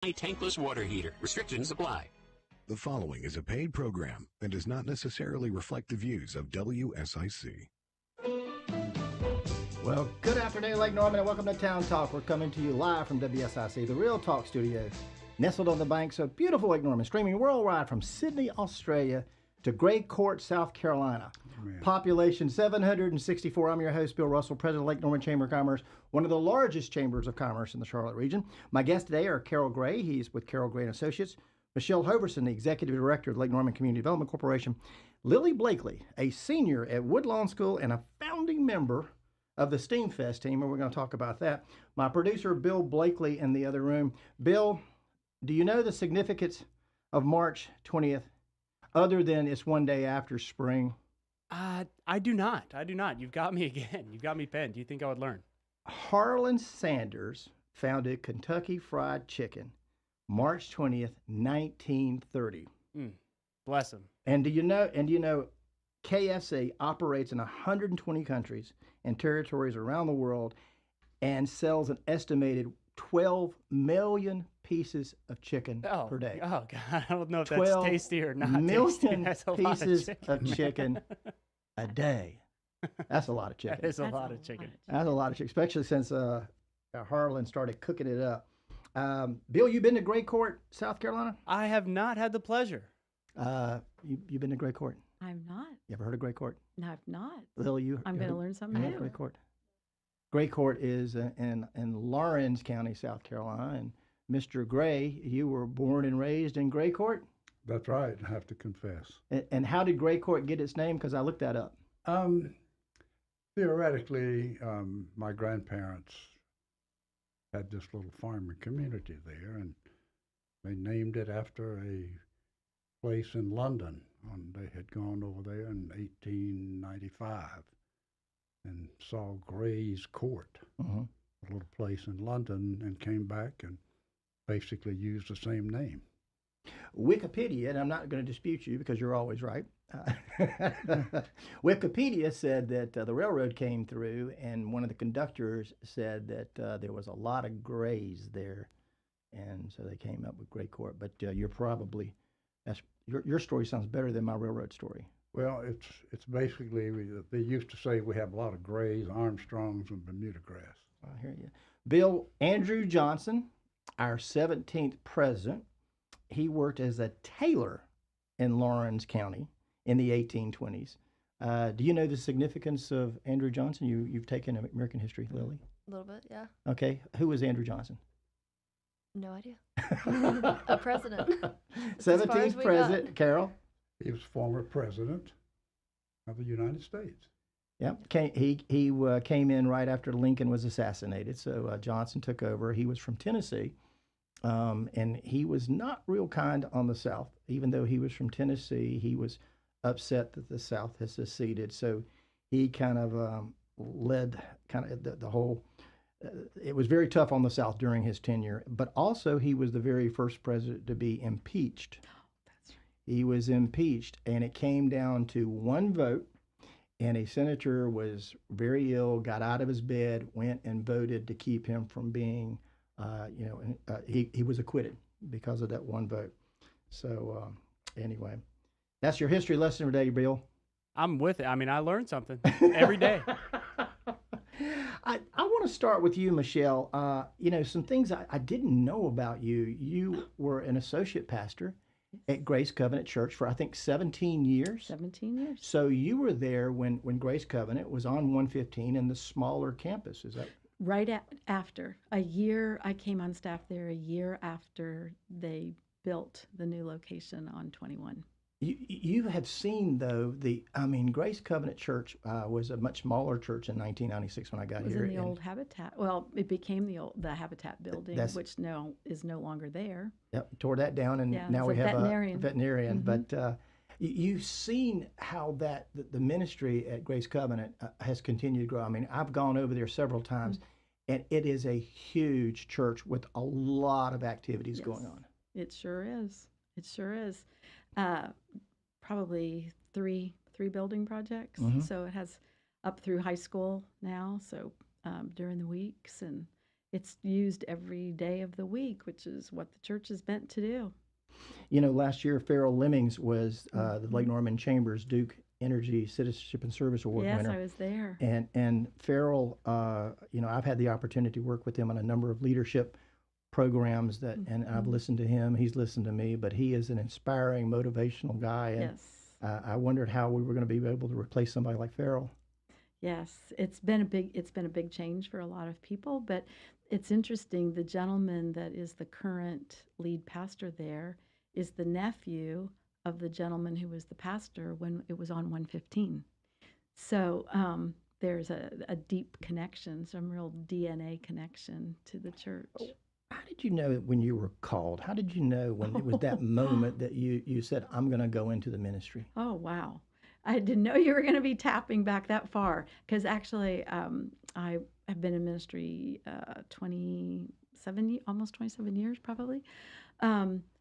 tankless water heater. Restrictions apply. The following is a paid program and does not necessarily reflect the views of WSIC. Well, good afternoon, Lake Norman, and welcome to Town Talk. We're coming to you live from WSIC, the Real Talk Studio, nestled on the banks of beautiful Lake Norman, streaming worldwide from Sydney, Australia, to Gray Court, South Carolina. Population 764. I'm your host, Bill Russell, President of Lake Norman Chamber of Commerce, one of the largest chambers of commerce in the Charlotte region. My guests today are Carroll Gray. He's with Carroll Gray & Associates. Michelle Hoverson, the Executive Director of Lake Norman Community Development Corporation. Lily Blakely, a senior at Woodlawn School and a founding member of the STEAMfest team, and we're going to talk about that. My producer, Bill Blakely, in the other room. Bill, do you know the significance of March 20th, other than it's one day after spring? I do not. You've got me again. You've got me penned. Do you think I would learn? Harlan Sanders founded Kentucky Fried Chicken March 20th, 1930. Bless him. And do you know KFC operates in 120 countries and territories around the world and sells an estimated 12 million pieces of chicken per day. Oh, God. I don't know if that's tasty or not. 12 million That's a pieces lot of chicken a day. That's a lot of chicken. That is a lot of chicken. That's a lot of chicken, especially since Harlan started cooking it up. Bill, you been to Gray Court, South Carolina? I have not had the pleasure. You been to Gray Court? I'm not. You ever heard of Gray Court? No, I've not. Lily, I'm going to learn something new. Gray Court. Gray Court is in Lawrence County, South Carolina. And Mr. Gray, you were born and raised in Gray Court? That's right, I have to confess. And how did Gray Court get its name? Because I looked that up. Theoretically, my grandparents had this little farming community there, and they named it after a place in London. They had gone over there in 1895 and saw Gray's Court, a little place in London, and came back and basically used the same name. Wikipedia, and I'm not going to dispute you because you're always right. Wikipedia said that the railroad came through, and one of the conductors said that there was a lot of grays there, and so they came up with Gray Court. But you're probably your story sounds better than my railroad story. Well, it's basically they used to say we have a lot of grays, Armstrongs, and Bermuda grass. I hear you, Bill. Andrew Johnson, our 17th president. He worked as a tailor in Lawrence County in the 1820s. Do you know the significance of Andrew Johnson? You've taken American history, Lily? A little bit, yeah. Okay. Who was Andrew Johnson? No idea. A president. 17th president, Carroll? He was former president of the United States. Yep. He came in right after Lincoln was assassinated, so Johnson took over. He was from Tennessee. And he was not real kind on the South. Even though he was from Tennessee, he was upset that the South has seceded. So he kind of led the whole, it was very tough on the South during his tenure. But also he was the very first president to be impeached. That's right. He was impeached, and it came down to one vote. And a senator was very ill, got out of his bed, went and voted to keep him from being he was acquitted because of that one vote. So anyway, that's your history lesson today, Bill. I'm with it. I mean, I learned something every day. I want to start with you, Michelle. Some things I didn't know about you. You were an associate pastor at Grace Covenant Church for, I think, 17 years. 17 years. So you were there when Grace Covenant was on 115 in the smaller campus. Is that Right after a year, I came on staff there a year after they built the new location on 21. You have seen, though, Grace Covenant Church was a much smaller church in 1996 when I got here. It was in the old Habitat. Well, it became the Habitat building, which now is no longer there. Yep, tore that down, and now we have a veterinarian. Mm-hmm. But you've seen how the ministry at Grace Covenant has continued to grow. I mean, I've gone over there several times, and it is a huge church with a lot of activities going on. It sure is. It sure is. Probably three building projects. Mm-hmm. So it has up through high school now. So during the weeks, and it's used every day of the week, which is what the church is meant to do. You know, last year, Farrell Lemmings was the Lake Mhm. Norman Chambers Duke Energy Citizenship and Service Award Yes, winner. I was there. And Farrell, you know, I've had the opportunity to work with him on a number of leadership programs and I've Mhm. listened to him. He's listened to me, but he is an inspiring, motivational guy. And Yes. I wondered how we were going to be able to replace somebody like Farrell. Yes, it's been a big change for a lot of people, but it's interesting. The gentleman that is the current lead pastor there is the nephew of the gentleman who was the pastor when it was on 115. So there's a deep connection, some real DNA connection to the church. How did you know when you were called? How did you know when it was that moment that you said, I'm going to go into the ministry? Oh, wow. I didn't know you were going to be tapping back that far because actually I have been in ministry almost 27 years probably.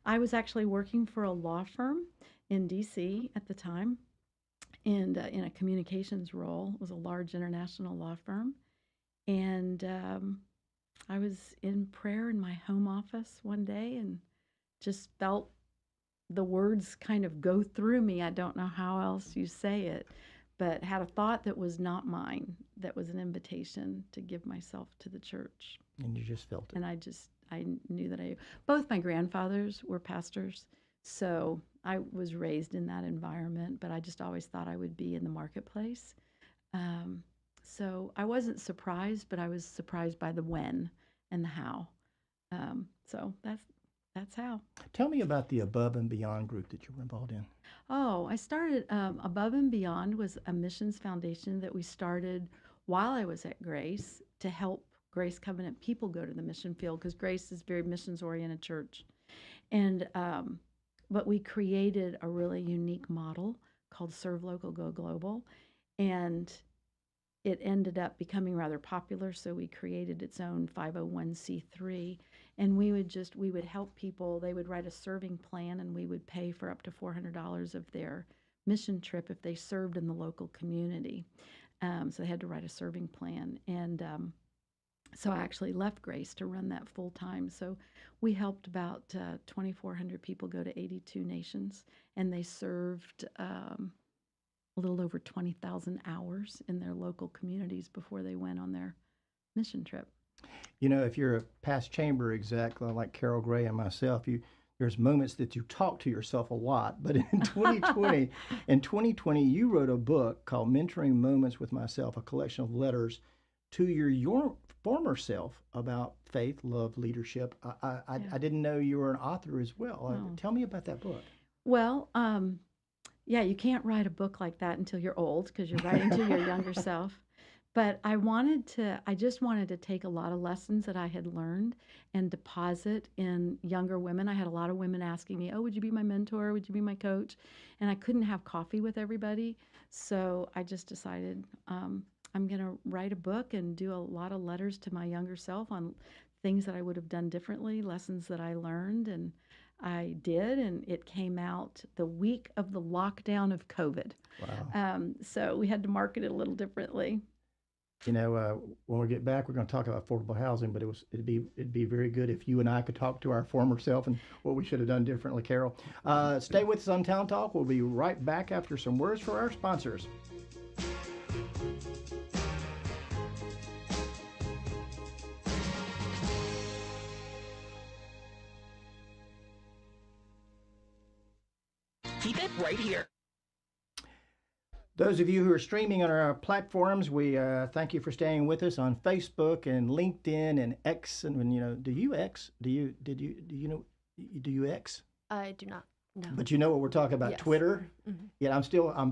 I was actually working for a law firm in DC at the time and in a communications role. It was a large international law firm. And I was in prayer in my home office one day and just felt the words kind of go through me. I don't know how else you say it, but had a thought that was not mine, that was an invitation to give myself to the church. And you just felt it. And I knew that both my grandfathers were pastors, so I was raised in that environment, but I just always thought I would be in the marketplace. So I wasn't surprised, but I was surprised by the when and the how. So that's how. Tell me about the Above and Beyond group that you were involved in. Oh, I started Above and Beyond was a missions foundation that we started while I was at Grace to help Grace Covenant people go to the mission field because Grace is a very missions-oriented church. And but we created a really unique model called Serve Local, Go Global. And it ended up becoming rather popular, so we created its own 501c3, and we would help people. They would write a serving plan, and we would pay for up to $400 of their mission trip if they served in the local community. So they had to write a serving plan, and so I actually left Grace to run that full time. So we helped about 2,400 people go to 82 nations, and they served a little over 20,000 hours in their local communities before they went on their mission trip. You know, if you're a past chamber exec like Carroll Gray and myself, there's moments that you talk to yourself a lot. But in 2020, you wrote a book called Mentoring Moments with Myself, a collection of letters to your former self about faith, love, leadership. I didn't know you were an author as well. Oh. Tell me about that book. Well, yeah, you can't write a book like that until you're old because you're writing to your younger self. But I just wanted to take a lot of lessons that I had learned and deposit in younger women. I had a lot of women asking me, oh, would you be my mentor? Would you be my coach? And I couldn't have coffee with everybody. So I just decided I'm going to write a book and do a lot of letters to my younger self on things that I would have done differently, lessons that I learned. And I did, and it came out the week of the lockdown of COVID. Wow. So we had to market it a little differently. You know, when we get back, we're going to talk about affordable housing, but it'd be very good if you and I could talk to our former self and what we should have done differently, Carroll. Stay with us on Town Talk. We'll be right back after some words for our sponsors. Keep it right here. Those of you who are streaming on our platforms, we thank you for staying with us on Facebook and LinkedIn and X. And you know, do you X? Do you X? I do not know. But you know what we're talking about, Yes. Twitter. Mm-hmm. Yeah, I'm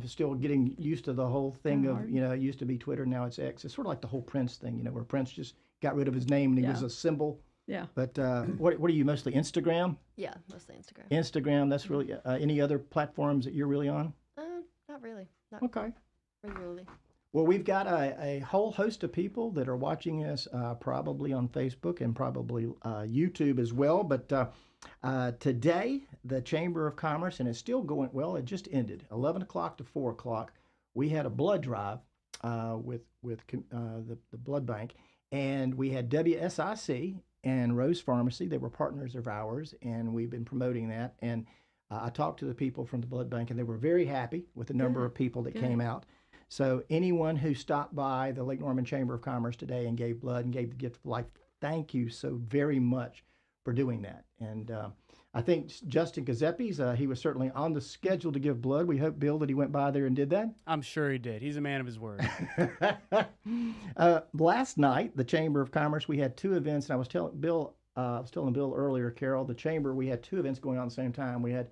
still getting used to the whole thing Kinda of hard. it used to be Twitter, now it's X. It's sort of like the whole Prince thing, where Prince just got rid of his name and he was Yeah. a symbol. Yeah. But what are you mostly Instagram? Yeah, mostly Instagram. Instagram. That's really any other platforms that you're really on? Not really. Not Okay. regularly. Well, we've got a whole host of people that are watching us probably on Facebook and probably YouTube as well. But today, the Chamber of Commerce, and it's still going, well, it just ended, 11 o'clock to 4 o'clock. We had a blood drive with the blood bank. And we had WSIC and Rose Pharmacy. They were partners of ours, and we've been promoting that. And I talked to the people from the blood bank, and they were very happy with the number of people that came out. So anyone who stopped by the Lake Norman Chamber of Commerce today and gave blood and gave the gift of life, thank you so very much for doing that. And I think Justin Gazeppi's, he was certainly on the schedule to give blood. We hope, Bill, that he went by there and did that. I'm sure he did. He's a man of his word. Last night, the Chamber of Commerce, we had two events, and I was telling Bill earlier, Carroll, the Chamber, we had two events going on at the same time. We had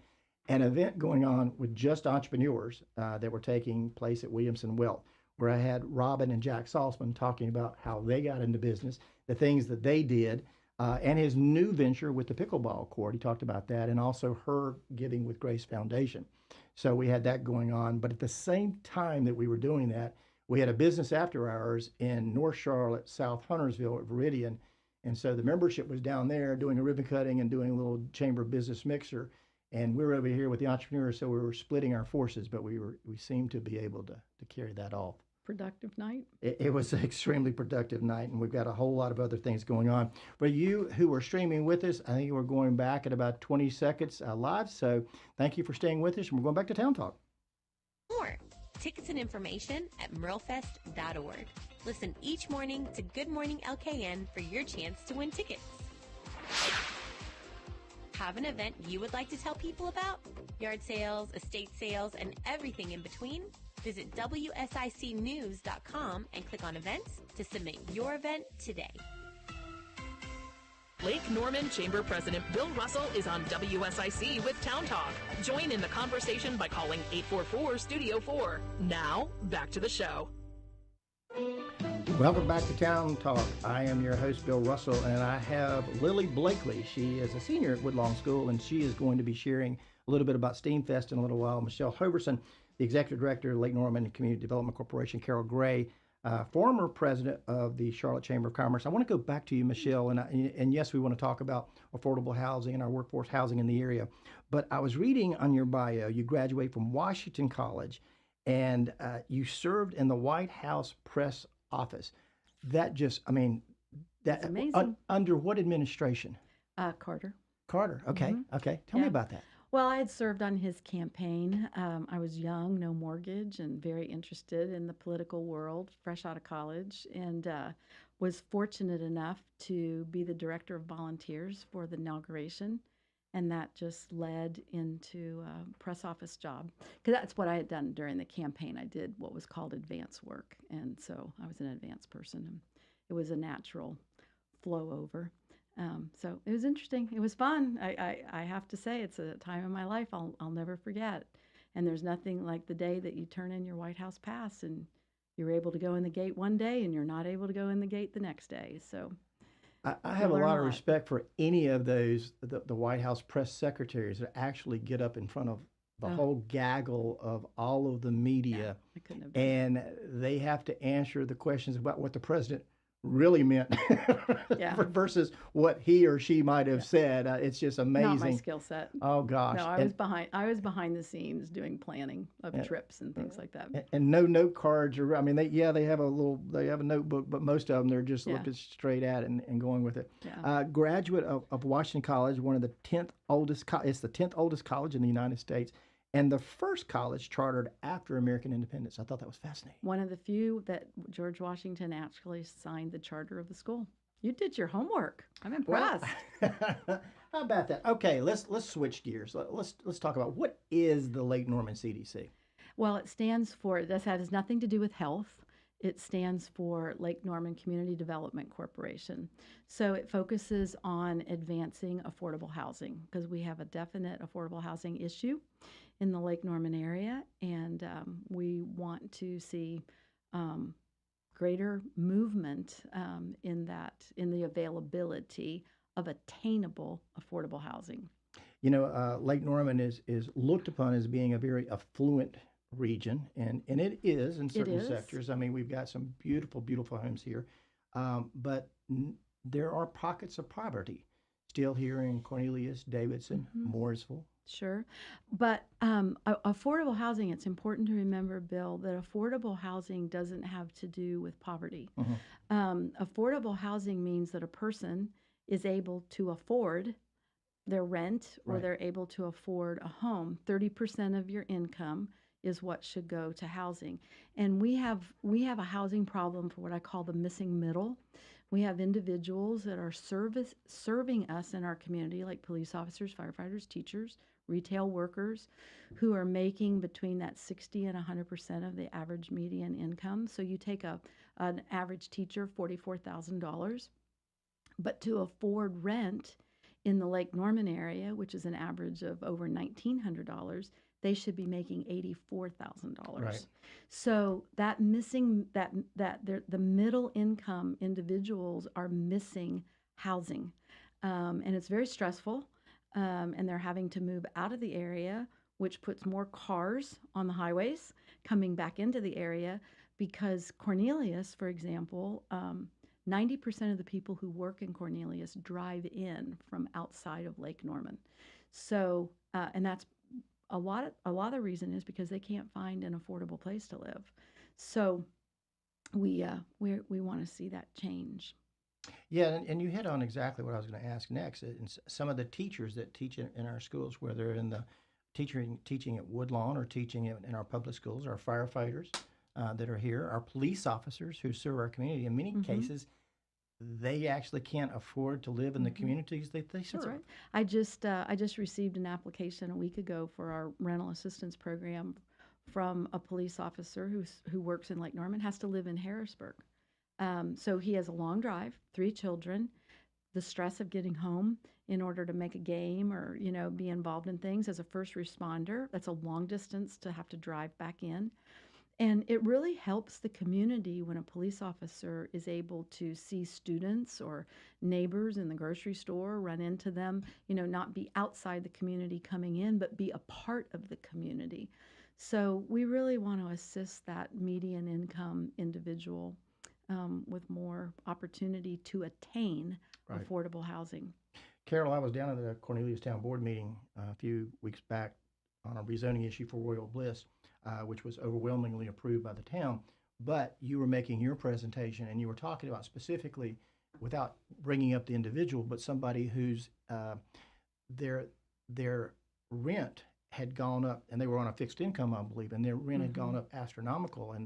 an event going on with just entrepreneurs that were taking place at Williamson Wealth, where I had Robin and Jack Salzman talking about how they got into business, the things that they did, and his new venture with the pickleball court. He talked about that, and also her giving with Grace Foundation. So we had that going on. But at the same time that we were doing that, we had a business after hours in North Charlotte, South Huntersville at Viridian. And so the membership was down there doing a ribbon cutting and doing a little chamber business mixer. And we're over here with the entrepreneurs, so we were splitting our forces, but we seemed to be able to carry that off. Productive night. It was an extremely productive night, and we've got a whole lot of other things going on. For you who are streaming with us, I think we're going back at about 20 seconds live, so thank you for staying with us, and we're going back to Town Talk. More tickets and information at merlefest.org. Listen each morning to Good Morning LKN for your chance to win tickets. Have an event you would like to tell people about? Yard sales, estate sales, and everything in between? Visit WSICnews.com and click on events to submit your event today. Lake Norman Chamber President Bill Russell is on WSIC with Town Talk. Join in the conversation by calling 844-STUDIO-4. Now, back to the show. Welcome back to Town Talk. I am your host, Bill Russell, and I have Lily Blakely. She is a senior at Woodlawn School, and she is going to be sharing a little bit about STEAMfest in a little while. Michelle Hoverson, the executive director of Lake Norman Community Development Corporation, Carroll Gray, former president of the Charlotte Chamber of Commerce. I want to go back to you, Michelle, and yes, we want to talk about affordable housing and our workforce housing in the area. But I was reading on your bio, you graduated from Washington College, and you served in the White House press office. That just, I mean, That's amazing. Under what administration? Carter. Carter. Okay. Mm-hmm. Okay. Tell me about that. Well, I had served on his campaign. I was young, no mortgage, and very interested in the political world, fresh out of college, and was fortunate enough to be the director of volunteers for the inauguration. And that just led into a press office job, because that's what I had done during the campaign. I did what was called advance work, and so I was an advance person, and it was a natural flow over. So it was interesting. It was fun. I have to say, it's a time in my life I'll never forget. And there's nothing like the day that you turn in your White House pass and you're able to go in the gate one day and you're not able to go in the gate the next day. So I have a lot of respect for any of those, the White House press secretaries that actually get up in front of the whole gaggle of all of the media, I couldn't have done it. and they have to answer the questions about what the president really meant versus what he or she might have said. It's just amazing. Not my skill set. Oh gosh. No, I was behind the scenes doing planning of trips and things like that. And no note cards, or I mean, they have a notebook, but most of them they're just looking straight at it and going with it. Yeah. Graduate of Washington College, one of the 10th oldest. It's the 10th oldest college in the United States, and the first college chartered after American independence. I thought that was fascinating. One of the few that George Washington actually signed the charter of the school. You did your homework. I'm impressed. How about that? Okay, let's switch gears. Let's talk about what is the Lake Norman CDC. Well, it stands for, this has nothing to do with health. It stands for Lake Norman Community Development Corporation. So it focuses on advancing affordable housing, because we have a definite affordable housing issue in the Lake Norman area, and we want to see greater movement in the availability of attainable affordable housing. You know, Lake Norman is looked upon as being a very affluent region, and it is in certain sectors. I mean, we've got some beautiful, beautiful homes here, but there are pockets of poverty still here in Cornelius, Davidson, Mooresville. Sure. But affordable housing, it's important to remember, Bill, that affordable housing doesn't have to do with poverty. Affordable housing means that a person is able to afford their rent or they're able to afford a home. 30% of your income is what should go to housing. And we have a housing problem for what I call the missing middle. We have individuals that are serving us in our community, like police officers, firefighters, teachers, retail workers, who are making between that 60 and 100% of the average median income. So you take an average teacher, $44,000, but to afford rent in the Lake Norman area, which is an average of over $1,900, they should be making $84,000. Right. So that missing the middle income individuals are missing housing, and it's very stressful. And they're having to move out of the area, which puts more cars on the highways coming back into the area because Cornelius, for example, 90% of the people who work in Cornelius drive in from outside of Lake Norman. So, and that's a lot of the reason is because they can't find an affordable place to live. So we want to see that change. Yeah, and you hit on exactly what I was going to ask next. And some of the teachers that teach in our schools, whether in the teaching at Woodlawn or teaching in our public schools, our firefighters that are here, our police officers who serve our community. In many cases, they actually can't afford to live in the communities that they serve. That's right. I just received an application a week ago for our rental assistance program from a police officer who works in Lake Norman, has to live in Harrisburg. So he has a long drive, 3 children, the stress of getting home in order to make a game or, be involved in things as a first responder. That's a long distance to have to drive back in. And it really helps the community when a police officer is able to see students or neighbors in the grocery store, run into them, not be outside the community coming in, but be a part of the community. So we really want to assist that median income individual with more opportunity to attain affordable housing. Carroll, I was down at the Cornelius Town Board meeting a few weeks back on a rezoning issue for Royal Bliss, which was overwhelmingly approved by the town. But you were making your presentation and you were talking about specifically, without bringing up the individual, but somebody whose their rent had gone up, and they were on a fixed income, I believe, and their rent had gone up astronomical.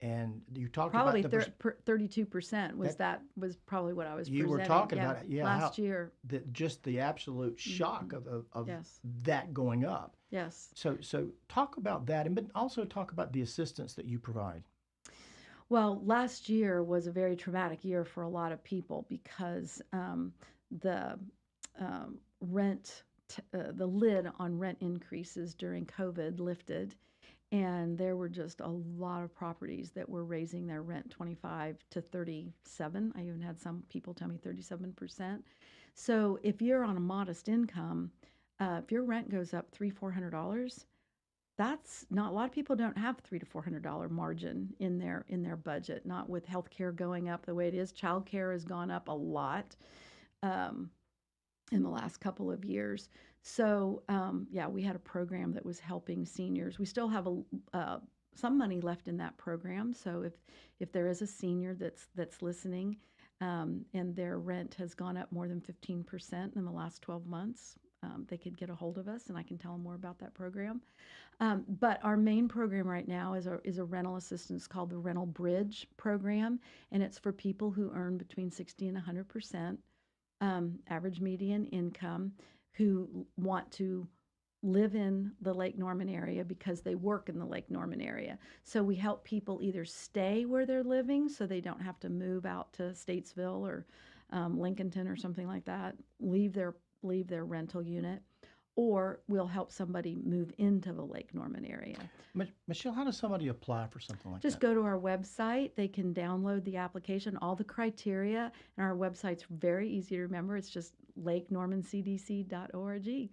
And you talked probably about 32% was probably what I was you presenting. were talking about it, last year. Just the absolute shock of Yes. that going up. Yes. So talk about that, but also talk about the assistance that you provide. Well, last year was a very traumatic year for a lot of people because the lid on rent increases during COVID lifted. And there were just a lot of properties that were raising their rent 25 to 37. I even had some people tell me 37%. So if you're on a modest income, if your rent goes up $300-400, that's not a lot of people don't have $300 to $400 margin in their budget. Not with healthcare going up the way it is. Childcare has gone up a lot in the last couple of years. So, we had a program that was helping seniors. We still have some money left in that program. So if there is a senior that's listening and their rent has gone up more than 15% in the last 12 months, they could get a hold of us, and I can tell them more about that program. But our main program right now is a rental assistance called the Rental Bridge program, and it's for people who earn between 60 and 100% average median income, who want to live in the Lake Norman area because they work in the Lake Norman area. So we help people either stay where they're living so they don't have to move out to Statesville or Lincolnton or something like that, leave their rental unit, or we'll help somebody move into the Lake Norman area. Michelle, how does somebody apply for something like Just that? go to our website. They can download the application, all the criteria, and our website's very easy to remember. It's just lakenormancdc.org.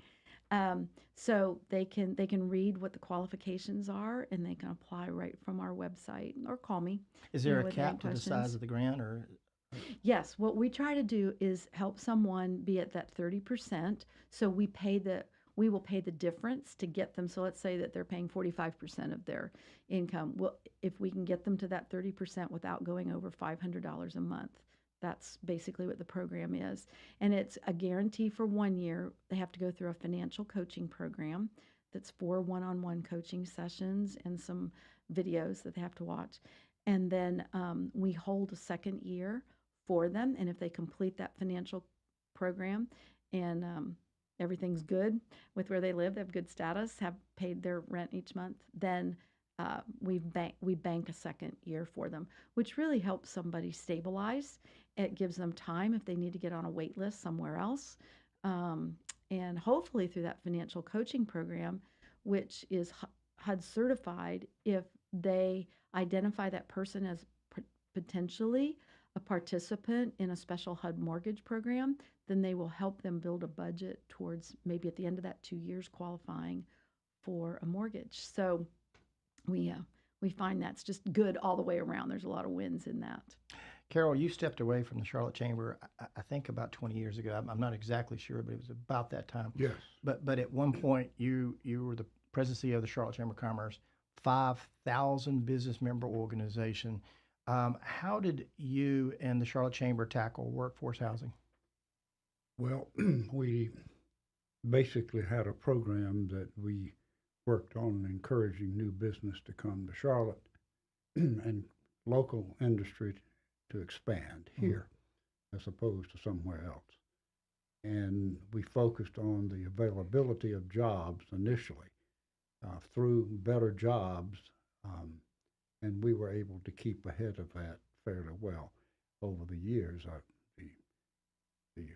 So they can read what the qualifications are, and they can apply right from our website or call me. Is there a cap to the size of the grant, or Yes, what we try to do is help someone be at that 30%. So we will pay the difference to get them. So let's say that they're paying 45% of their income. Well, if we can get them to that 30% without going over $500 a month, that's basically what the program is. And it's a guarantee for 1 year. They have to go through a financial coaching program that's 4 one-on-one coaching sessions and some videos that they have to watch. And then we hold a second year for them. And if they complete that financial program and everything's good with where they live, they have good status, have paid their rent each month, then we bank a second year for them, which really helps somebody stabilize. It gives them time if they need to get on a wait list somewhere else. And hopefully through that financial coaching program, which is HUD certified, if they identify that person as potentially a participant in a special HUD mortgage program, then they will help them build a budget towards maybe at the end of that 2 years qualifying for a mortgage. So we find that's just good all the way around. There's a lot of wins in that. Carroll, you stepped away from the Charlotte Chamber, I think about 20 years ago. I'm not exactly sure, but it was about that time. Yes. But at one point, you were the presidency of the Charlotte Chamber of Commerce, 5,000 business member organization. How did you and the Charlotte Chamber tackle workforce housing? Well, we basically had a program that we worked on encouraging new business to come to Charlotte and local industry to expand here as opposed to somewhere else. And we focused on the availability of jobs initially through better jobs, and we were able to keep ahead of that fairly well over the years. The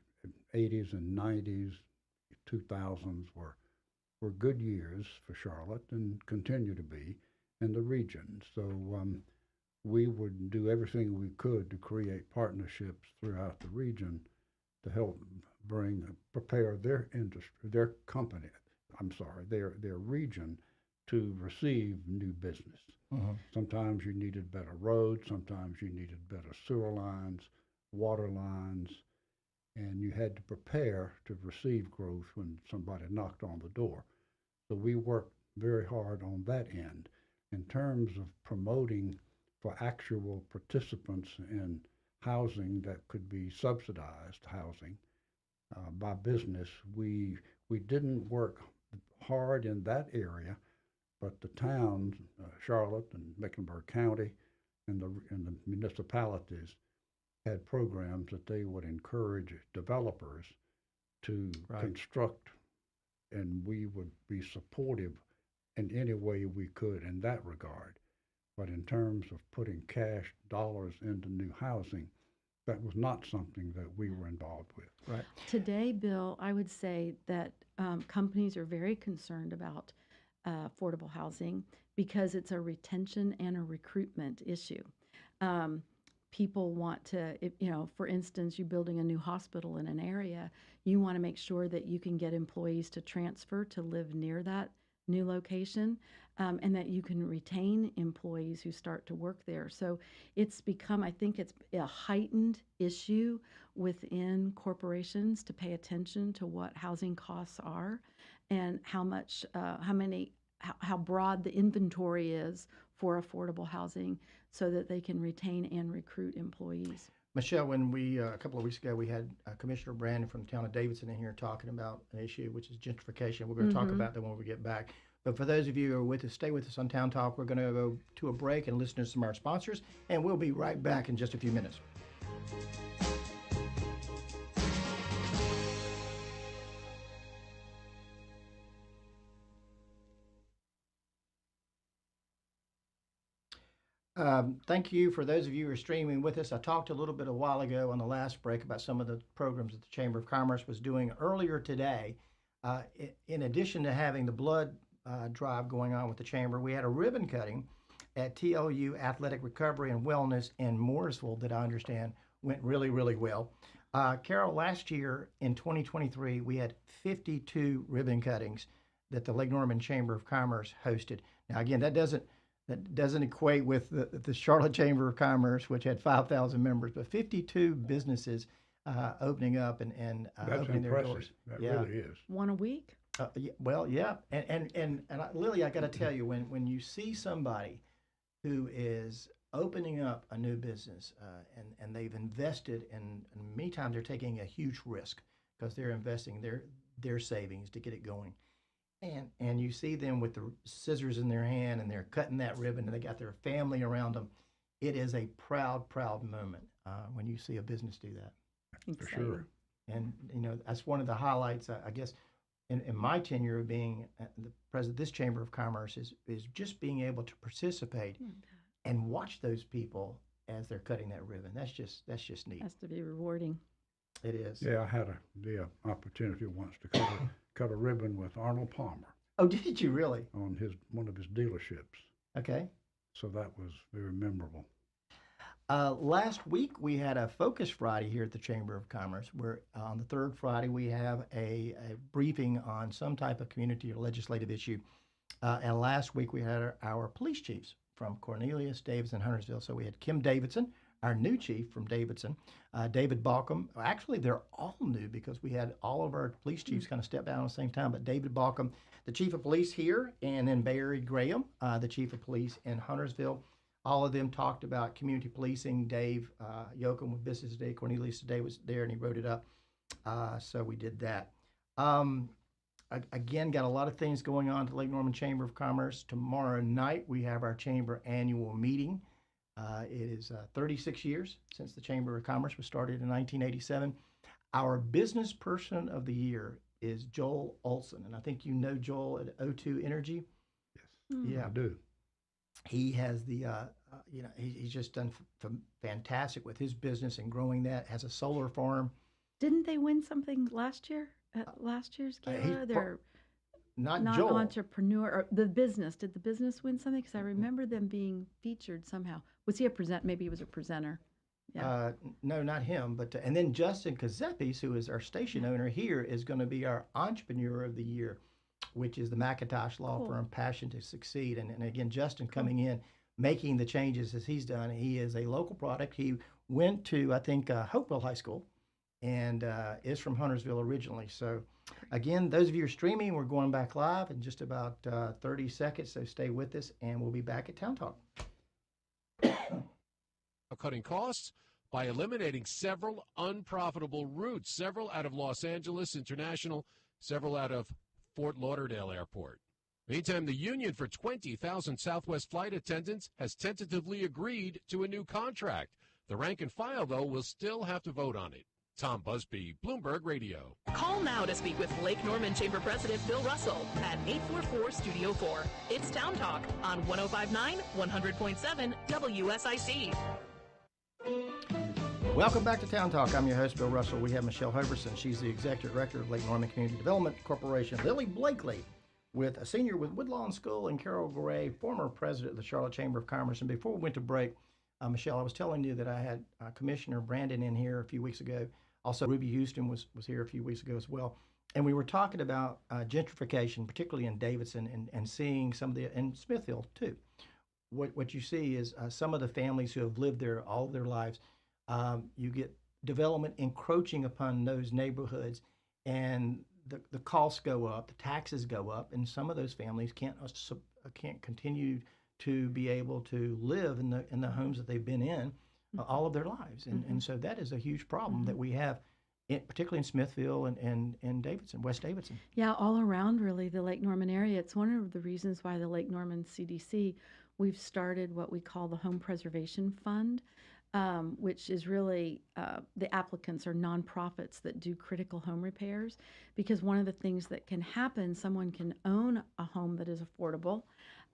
80s and 90s, 2000s were good years for Charlotte and continue to be in the region. So we would do everything we could to create partnerships throughout the region to help prepare their industry, their region to receive new business. Sometimes you needed better roads, sometimes you needed better sewer lines, water lines, and you had to prepare to receive growth when somebody knocked on the door. So we worked very hard on that end. In terms of promoting for actual participants in housing that could be subsidized housing by business, we didn't work hard in that area, but the towns, Charlotte and Mecklenburg County, and the municipalities had programs that they would encourage developers to construct, and we would be supportive in any way we could in that regard. But in terms of putting cash dollars into new housing, that was not something that we were involved with. Right. Today, Bill, I would say that companies are very concerned about affordable housing because it's a retention and a recruitment issue. People want to, for instance, you're building a new hospital in an area, you want to make sure that you can get employees to transfer to live near that new location, and that you can retain employees who start to work there. So it's become, I think it's a heightened issue within corporations to pay attention to what housing costs are and how broad the inventory is for affordable housing so that they can retain and recruit employees. Michelle, when we, a couple of weeks ago, we had Commissioner Brandon from the town of Davidson in here talking about an issue, which is gentrification. We're going to talk about that when we get back. But for those of you who are with us, stay with us on Town Talk. We're going to go to a break and listen to some of our sponsors, and we'll be right back in just a few minutes. Thank you for those of you who are streaming with us. I talked a little bit a while ago on the last break about some of the programs that the Chamber of Commerce was doing earlier today. In addition to having the blood drive going on with the Chamber, we had a ribbon cutting at TLU Athletic Recovery and Wellness in Mooresville that I understand went really, really well. Carroll, last year in 2023, we had 52 ribbon cuttings that the Lake Norman Chamber of Commerce hosted. Now, again, that doesn't That doesn't equate with the Charlotte Chamber of Commerce, which had 5,000 members, but 52 businesses opening up and That's opening their impressive. doors. That Yeah. really is. One a week? Well, yeah, Lily, I got to tell you, when you see somebody who is opening up a new business and they've invested and many times they're taking a huge risk because they're investing their savings to get it going, and you see them with the scissors in their hand and they're cutting that ribbon and they got their family around them. It is a proud moment when you see a business do that. For sure. And that's one of the highlights, I guess. In my tenure of being the president of this Chamber of Commerce is just being able to participate and watch those people as they're cutting that ribbon. That's just neat. Has to be rewarding. It is. Yeah, I had the opportunity once to cut a ribbon with Arnold Palmer. Oh, did you really? On one of his dealerships. Okay. So that was very memorable. Last week we had a Focus Friday here at the Chamber of Commerce, where on the third Friday we have a briefing on some type of community or legislative issue. And last week we had our police chiefs from Cornelius, Davidson, Huntersville. So we had Kim Davidson, our new chief from Davidson, David Balcom. Actually, they're all new because we had all of our police chiefs kind of step down at the same time. But David Balcom, the chief of police here, and then Barry Graham, the chief of police in Huntersville. All of them talked about community policing. Dave Yoakum with Business Today, Cornelius Today was there, and he wrote it up. So we did that. Again, got a lot of things going on at the Lake Norman Chamber of Commerce. Tomorrow night, we have our chamber annual meeting. It is 36 years since the Chamber of Commerce was started in 1987. Our business person of the year is Joel Olson, and I think you know Joel at O2 Energy. Yes, yeah, I do. He has the, he's just done fantastic with his business and growing that. Has a solar farm. Didn't they win something last year at last year's gala? They're not Joel. Entrepreneur or the business. Did the business win something? Because I remember them being featured somehow. Was he a present? Maybe he was a presenter. Yeah. No, not him. But and then Justin Kazepis, who is our station owner here, is going to be our entrepreneur of the year, which is the McIntosh law firm Passion to Succeed. And again, Justin coming in, making the changes as he's done. He is a local product. He went to, I think, Hopewell High School and is from Huntersville originally. So again, those of you who are streaming, we're going back live in just about 30 seconds. So stay with us and we'll be back at Town Talk. Cutting costs by eliminating several unprofitable routes, several out of Los Angeles International, several out of Fort Lauderdale Airport. Meantime, the union for 20,000 Southwest flight attendants has tentatively agreed to a new contract. The rank and file, though, will still have to vote on it. Tom Busby, Bloomberg Radio. Call now to speak with Lake Norman Chamber President Bill Russell at 844-STUDIO-4. It's Town Talk on 105.9, 100.7 WSIC. Welcome back to Town Talk. I'm your host, Bill Russell. We have Michelle Hoverson. She's the Executive Director of Lake Norman Community Development Corporation. Lily Blakely, with a senior with Woodlawn School, and Carroll Gray, former president of the Charlotte Chamber of Commerce. And before we went to break, Michelle, I was telling you that I had Commissioner Brandon in here a few weeks ago. Also, Ruby Houston was here a few weeks ago as well. And we were talking about gentrification, particularly in Davidson, and seeing some of in Smithfield too. What you see is some of the families who have lived there all their lives. You get development encroaching upon those neighborhoods, and the costs go up, the taxes go up, and some of those families can't continue to be able to live in the homes that they've been in all of their lives, and so that is a huge problem that we have, particularly in Smithfield and Davidson, West Davidson. Yeah, all around really the Lake Norman area. It's one of the reasons why the Lake Norman CDC, we've started what we call the Home Preservation Fund. Which is really the applicants are nonprofits that do critical home repairs, because one of the things that can happen, someone can own a home that is affordable.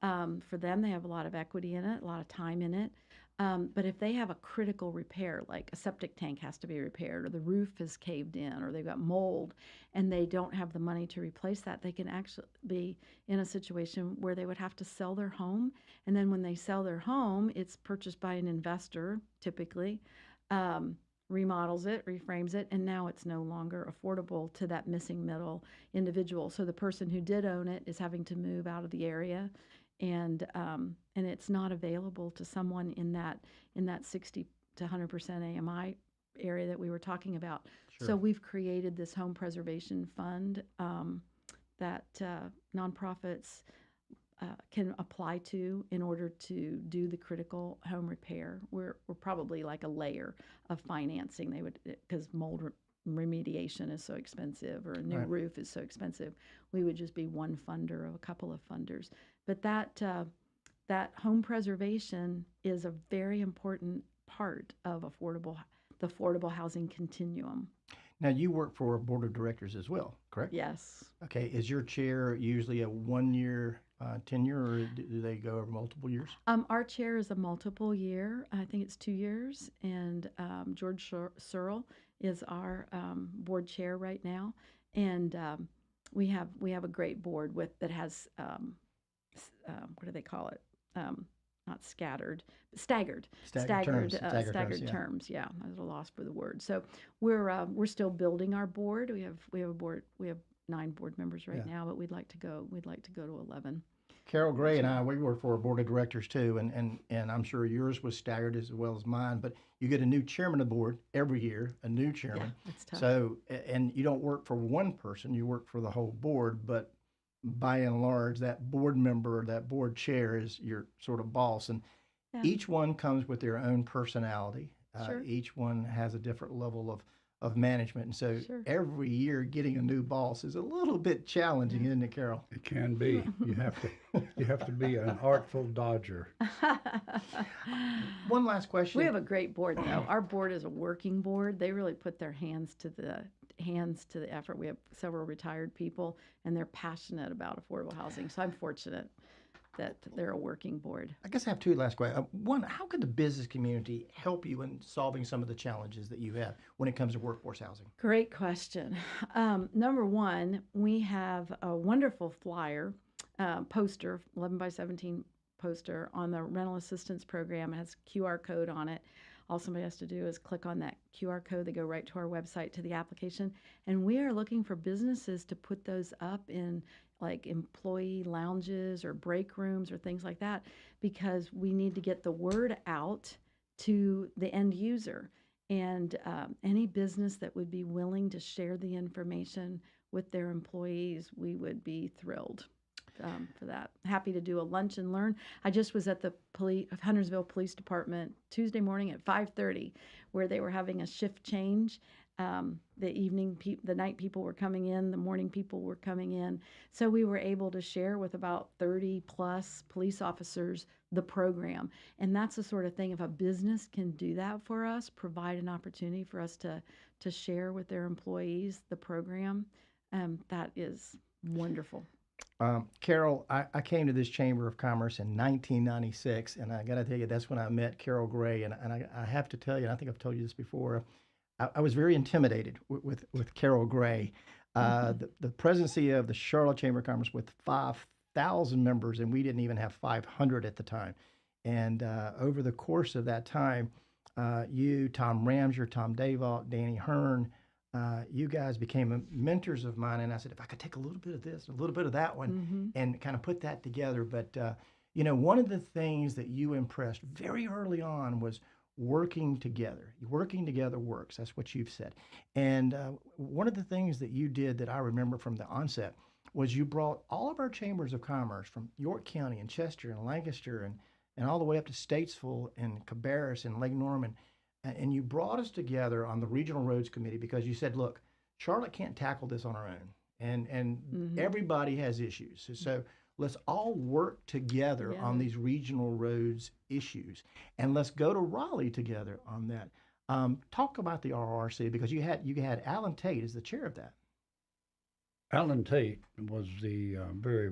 For them, they have a lot of equity in it, a lot of time in it. But if they have a critical repair, like a septic tank has to be repaired, or the roof is caved in, or they've got mold, and they don't have the money to replace that, they can actually be in a situation where they would have to sell their home. And then when they sell their home, it's purchased by an investor, typically, remodels it, reframes it, and now it's no longer affordable to that missing middle individual. So the person who did own it is having to move out of the area and it's not available to someone in that 60 to 100% AMI area that we were talking about. Sure. So we've created this home preservation fund that nonprofits can apply to in order to do the critical home repair. We're probably like a layer of financing. They would, because mold remediation is so expensive, or a new roof is so expensive. We would just be one funder of a couple of funders. But that home preservation is a very important part of the affordable housing continuum. Now, you work for a board of directors as well, correct? Yes. Okay. Is your chair usually a 1-year tenure, or do they go over multiple years? Our chair is a multiple year. I think it's 2 years, and George Searle is our board chair right now, and we have a great board that has what do they call it? Not scattered, staggered terms. Yeah, I was lost for the word. So we're still building our board. We have 9 board members right now, but we'd like to go to 11. Carroll Gray and I, we work for a board of directors too, and I'm sure yours was staggered as well as mine, but you get a new chairman of the board every year, a new chairman. Yeah, that's tough. So, and you don't work for one person, you work for the whole board, but by and large, that board member, that board chair is your sort of boss. And each one comes with their own personality. Sure. Each one has a different level of management. And so every year getting a new boss is a little bit challenging, isn't it, Carroll? It can be. You have to be an artful dodger. One last question. We have a great board, though. Our board is a working board. They really put their hands to the effort. We have several retired people, and they're passionate about affordable housing. So I'm fortunate that they're a working board. I guess I have 2 last questions. One, how could the business community help you in solving some of the challenges that you have when it comes to workforce housing? Great question. Number one, we have a wonderful flyer, poster, 11 by 17 poster on the rental assistance program. It has a QR code on it. All somebody has to do is click on that QR code. They go right to our website to the application. And we are looking for businesses to put those up in like employee lounges or break rooms or things like that, because we need to get the word out to the end user. And any business that would be willing to share the information with their employees, we would be thrilled for that. Happy to do a lunch and learn. I just was at the Huntersville Police Department Tuesday morning at 5:30, where they were having a shift change. The night people were coming in, the morning people were coming in. So we were able to share with about 30 plus police officers the program. And that's the sort of thing, if a business can do that for us, provide an opportunity for us to share with their employees the program, that is wonderful. Carroll, I came to this Chamber of Commerce in 1996, and I got to tell you, that's when I met Carroll Gray. And I have to tell you, and I think I've told you this before, I was very intimidated with Carroll Gray. The presidency of the Charlotte Chamber of Commerce with 5,000 members, and we didn't even have 500 at the time. And over the course of that time, you, Tom Ramser, Tom Davolt, Danny Hearn, you guys became mentors of mine. And I said, if I could take a little bit of this, a little bit of that one, and kind of put that together. But, one of the things that you impressed very early on was working together. Working together works. That's what you've said. And one of the things that you did that I remember from the onset was you brought all of our chambers of commerce from York County and Chester and Lancaster and all the way up to Statesville and Cabarrus and Lake Norman. And you brought us together on the Regional Roads Committee because you said, look, Charlotte can't tackle this on our own. And everybody has issues. So let's all work together on these regional roads issues. And let's go to Raleigh together on that. Talk about the RRC, because you had Alan Tate as the chair of that. Alan Tate was the very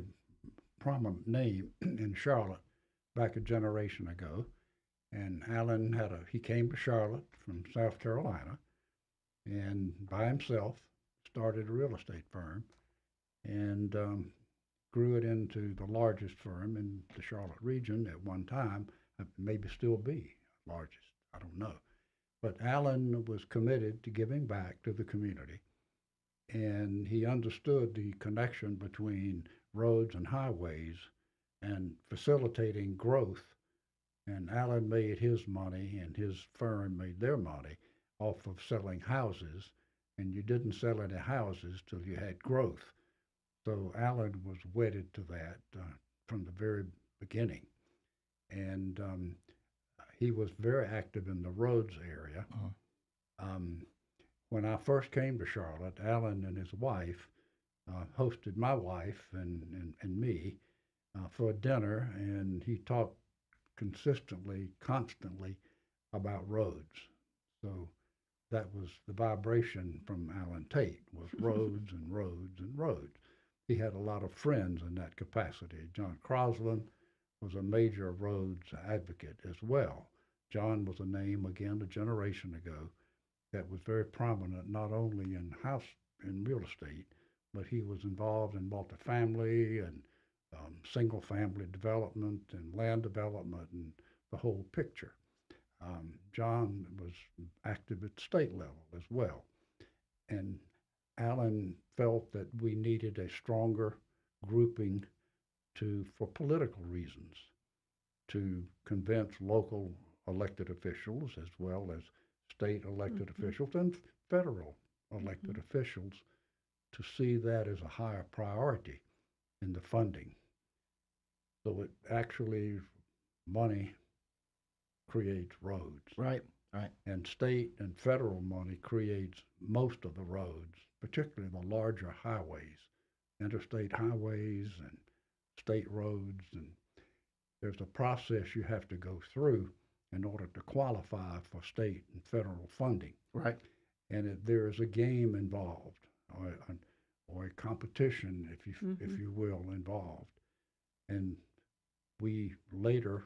prominent name in Charlotte back a generation ago. And Alan he came to Charlotte from South Carolina, and by himself started a real estate firm and grew it into the largest firm in the Charlotte region at one time, maybe still be largest, I don't know. But Alan was committed to giving back to the community, and he understood the connection between roads and highways and facilitating growth. And Allen made his money and his firm made their money off of selling houses. And you didn't sell any houses till you had growth. So Allen was wedded to that from the very beginning. And he was very active in the roads area. When I first came to Charlotte, Allen and his wife hosted my wife and me for a dinner, and he talked consistently, constantly about roads. So that was the vibration from Allen Tate, was roads and roads and roads. He had a lot of friends in that capacity. John Crosland was a major roads advocate as well. John was a name, again, a generation ago that was very prominent, not only in real estate, but he was involved in multifamily and single-family development and land development and the whole picture. John was active at state level as well. And Allen felt that we needed a stronger grouping for political reasons, to convince local elected officials as well as state elected officials and federal elected officials to see that as a higher priority in the funding. So it actually, money creates roads. Right. And state and federal money creates most of the roads, particularly the larger highways, interstate highways and state roads. And there's a process you have to go through in order to qualify for state and federal funding. Right. And there is a game involved, or a competition, if you will, involved. And we later,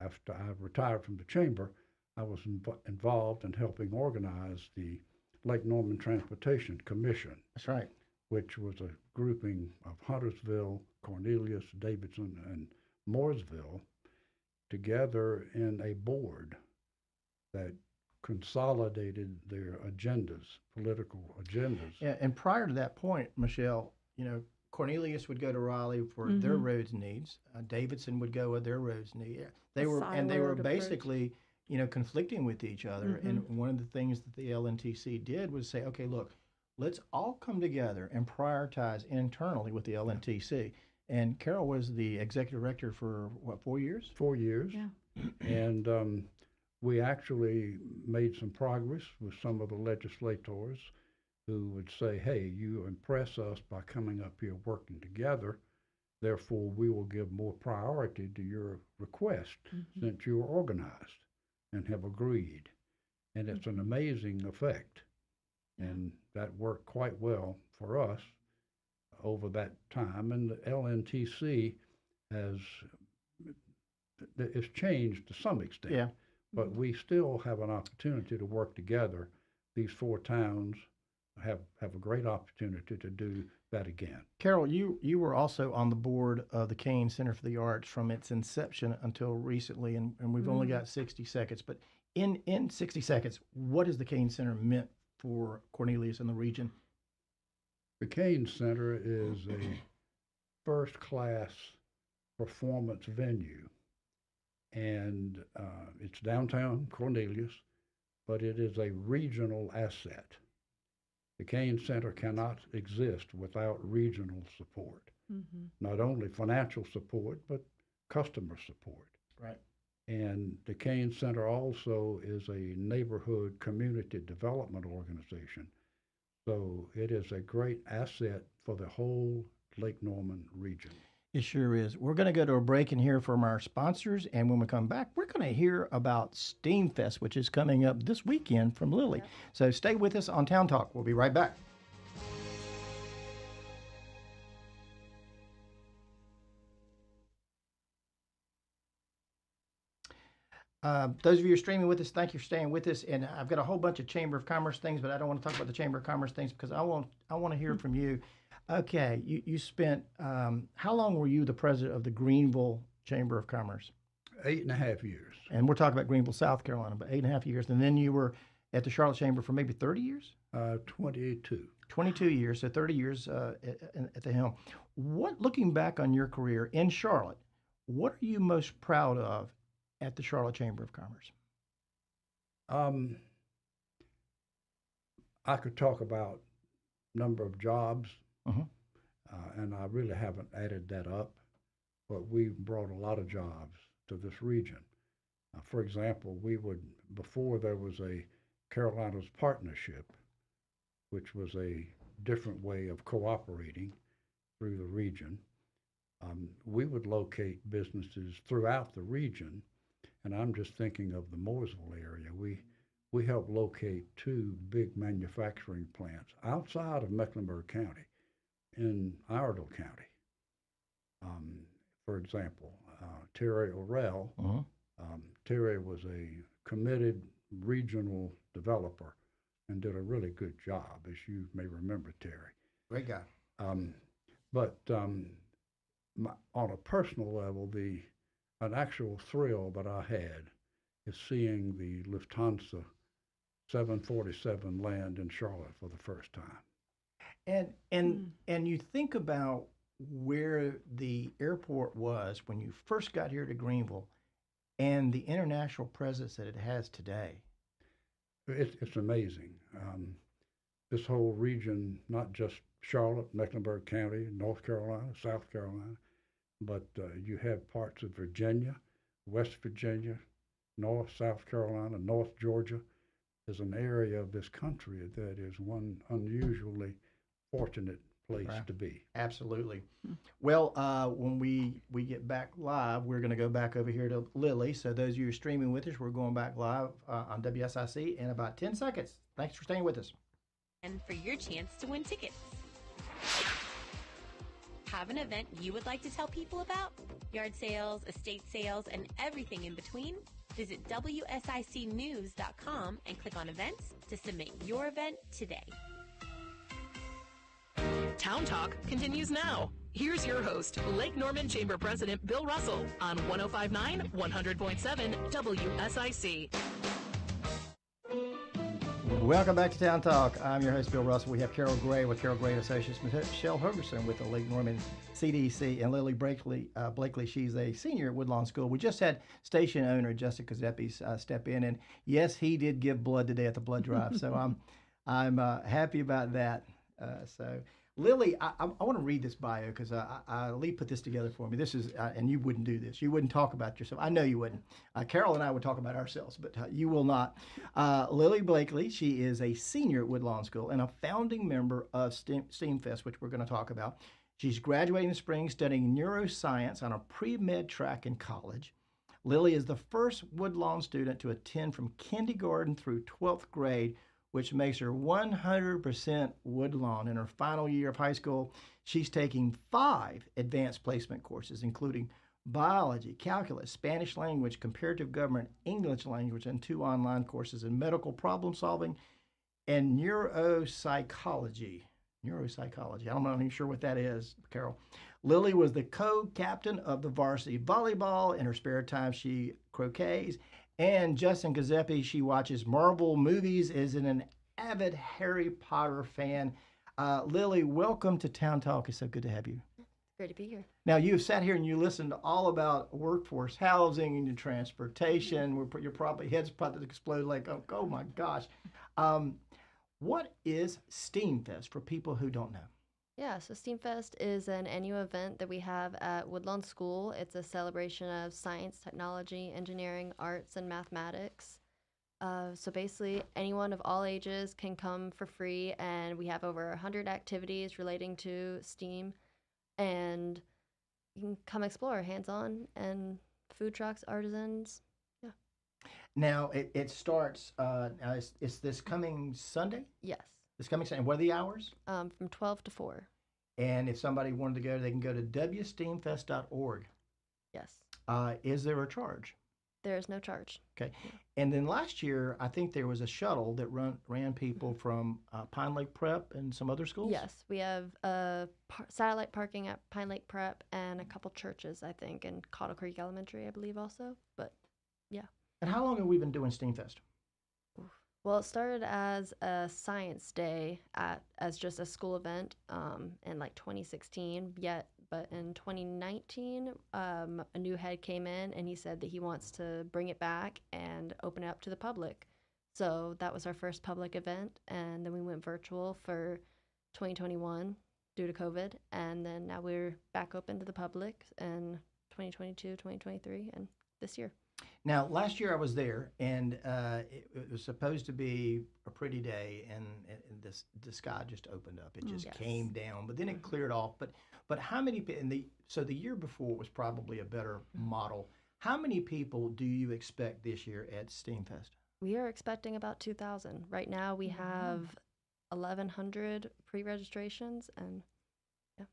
after I retired from the chamber, I was involved in helping organize the Lake Norman Transportation Commission. That's right. Which was a grouping of Huntersville, Cornelius, Davidson, and Mooresville together in a board that consolidated their agendas, political agendas. Yeah, and prior to that point, Michelle, Cornelius would go to Raleigh for their roads needs. Davidson would go with their roads need. They were basically, conflicting with each other. And one of the things that the LNTC did was say, okay, look, let's all come together and prioritize internally with the LNTC. And Carroll was the executive director for, 4 years? 4 years. Yeah. And we actually made some progress with some of the legislators who would say, hey, you impress us by coming up here working together. Therefore, we will give more priority to your request since you are organized and have agreed. And it's an amazing effect. And that worked quite well for us over that time. And the LNTC it's changed to some extent. Yeah. But we still have an opportunity to work together. These 4 towns have a great opportunity to do that again. Carroll, you were also on the board of the Kane Center for the Arts from its inception until recently, and we've only got 60 seconds. But in 60 seconds, what has the Kane Center meant for Cornelius and the region? The Kane Center is a first-class performance venue, and it's downtown Cornelius, but it is a regional asset. The Kane Center cannot exist without regional support, not only financial support, but customer support. Right. And the Kane Center also is a neighborhood community development organization. So it is a great asset for the whole Lake Norman region. It sure is. We're going to go to a break and hear from our sponsors. And when we come back, we're going to hear about STEAMfest, which is coming up this weekend from Lily. Yep. So stay with us on Town Talk. We'll be right back. Those of you who are streaming with us, thank you for staying with us. And I've got a whole bunch of Chamber of Commerce things, but I don't want to talk about the Chamber of Commerce things because I want to hear from you. Okay, you spent, how long were you the president of the Greenville Chamber of Commerce? 8.5 years. And we're talking about Greenville, South Carolina, but 8.5 years. And then you were at the Charlotte Chamber for maybe 30 years? 22. 22 years, so 30 years at the helm. Looking back on your career in Charlotte, what are you most proud of at the Charlotte Chamber of Commerce? I could talk about number of jobs, and I really haven't added that up, but we brought a lot of jobs to this region. For example, before there was a Carolinas Partnership, which was a different way of cooperating through the region, we would locate businesses throughout the region, and I'm just thinking of the Mooresville area. We helped locate 2 big manufacturing plants outside of Mecklenburg County in Iredell County. For example, Terry Orrell. Terry was a committed regional developer and did a really good job, as you may remember Terry. Great guy. But on a personal level, an actual thrill that I had is seeing the Lufthansa 747 land in Charlotte for the first time. And you think about where the airport was when you first got here to Greenville and the international presence that it has today. It's amazing. This whole region, not just Charlotte, Mecklenburg County, North Carolina, South Carolina, but you have parts of Virginia, West Virginia, North South Carolina, North Georgia. Is an area of this country that is one unusually fortunate place to be. Absolutely. Well, when we get back live, we're going to go back over here to Lily. So those of you who are streaming with us, we're going back live on WSIC in about 10 seconds. Thanks for staying with us. And for your chance to win tickets. Have an event you would like to tell people about? Yard sales, estate sales, and everything in between? Visit WSICnews.com and click on events to submit your event today. Town Talk continues now. Here's your host, Lake Norman Chamber President Bill Russell on 105.9, 100.7 WSIC. Welcome back to Town Talk. I'm your host, Bill Russell. We have Carroll Gray with Carroll Gray Associates, Michelle Hoverson with the Lake Norman CDC, and Lily Blakely. She's a senior at Woodlawn School. We just had station owner Jessica Zeppi step in, and yes, he did give blood today at the blood drive. So I'm happy about that. So Lily, I want to read this bio because Lee put this together for me. This is, and you wouldn't do this. You wouldn't talk about yourself. I know you wouldn't. Carol and I would talk about ourselves, but you will not. Lily Blakely, she is a senior at Woodlawn School and a founding member of STEAMfest, which we're going to talk about. She's graduating in spring studying neuroscience on a pre-med track in college. Lily is the first Woodlawn student to attend from kindergarten through 12th grade, which makes her 100% Woodlawn. In her final year of high school, she's taking 5 advanced placement courses, including biology, calculus, Spanish language, comparative government, English language, and 2 online courses in medical problem solving and neuropsychology. I'm not even sure what that is, Carol. Lily was the co-captain of the varsity volleyball. In her spare time, she croquets. And Justin Giuseppe, she watches Marvel movies, is an avid Harry Potter fan. Lily, welcome to Town Talk. It's so good to have you. Great to be here. Now, you've sat here and you listened all about workforce housing and transportation. Your probably head's probably explode like, oh my gosh. What is STEAMfest for people who don't know? Yeah, so STEAMfest is an annual event that we have at Woodlawn School. It's a celebration of science, technology, engineering, arts, and mathematics. So basically, anyone of all ages can come for free, and we have over 100 activities relating to STEAM, and you can come explore hands-on and food trucks, artisans. Yeah. Now, it starts, it's this coming Sunday? Yes. This coming Sunday. What are the hours? From 12 to 4. And if somebody wanted to go, they can go to wsteamfest.org. Yes. Is there a charge? There is no charge. Okay. And then last year, I think there was a shuttle that ran people from Pine Lake Prep and some other schools? Yes. We have satellite parking at Pine Lake Prep and a couple churches, I think, and Cottle Creek Elementary, I believe, also. But, yeah. And how long have we been doing STEAMfest? Well, it started as a science day as just a school event in like 2016. But in 2019, a new head came in and he said that he wants to bring it back and open it up to the public. So that was our first public event, and then we went virtual for 2021 due to COVID, and then now we're back open to the public in 2022, 2023, and this year. Now, last year I was there, and it was supposed to be a pretty day, and the sky just opened up. It just Yes. came down, but then it cleared off. But how many? So the year before was probably a better model. How many people do you expect this year at STEAMfest? We are expecting about 2,000. Right now we have 1,100 pre-registrations, and yeah.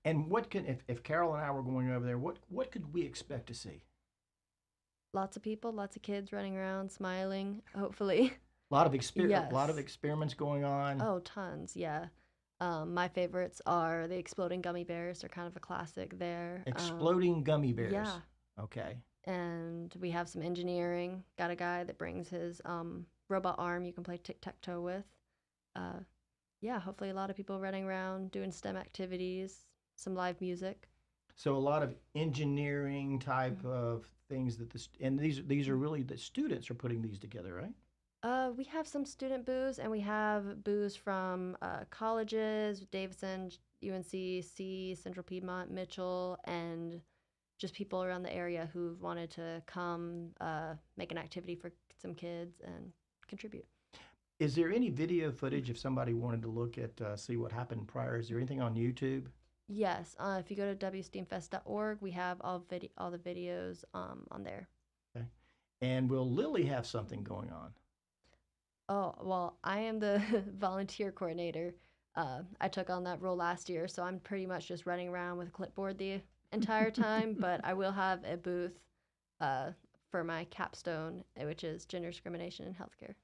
And what can if Carol and I were going over there, what could we expect to see? Lots of people, lots of kids running around, smiling, hopefully. A lot of Yes. experiments going on. Oh, tons, yeah. My favorites are the exploding gummy bears. They're kind of a classic there. Exploding gummy bears. Yeah. Okay. And we have some engineering. Got a guy that brings his robot arm you can play tic-tac-toe with. Yeah, hopefully a lot of people running around doing STEM activities, some live music. So a lot of engineering type of things and these are really the students are putting these together, right? We have some student booths, and we have booths from colleges, Davidson, UNC, Central Piedmont, Mitchell, and just people around the area who've wanted to come make an activity for some kids and contribute. Is there any video footage if somebody wanted to look at see what happened prior? Is there anything on YouTube? Yes, if you go to WSTEAMfest.org, we have all the videos on there. Okay. And will Lily have something going on? Oh, well, I am the volunteer coordinator. I took on that role last year, so I'm pretty much just running around with a clipboard the entire time, but I will have a booth for my capstone, which is gender discrimination in healthcare.